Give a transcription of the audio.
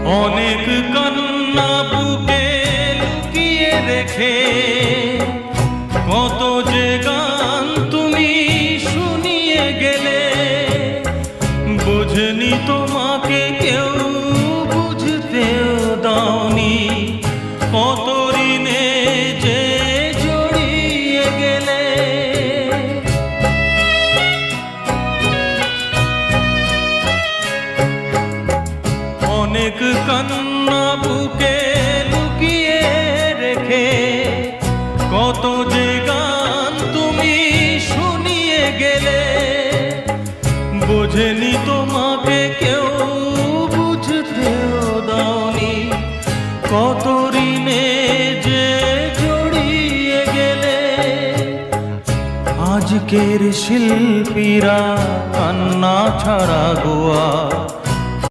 অনেক কান্না বুকে লুকিয়ে রেখে কত যে গান তুমি শুনিয়ে গেলে, বুঝনি তোমাকে কেউ বুঝতেও দাওনি, কত ঋণে যে জড়িয়ে গেলে। অনেক কান্না বুকে লুকিয়ে রেখে কত যে গান তুমি শুনিয়ে গেলে, বোঝেনি তোমাকে কেউ বুঝতেও দাওনি, কত ঋণে যে জড়িয়ে গেলে। আজকের শিল্পীরা কান্না ছাড়া গোয়া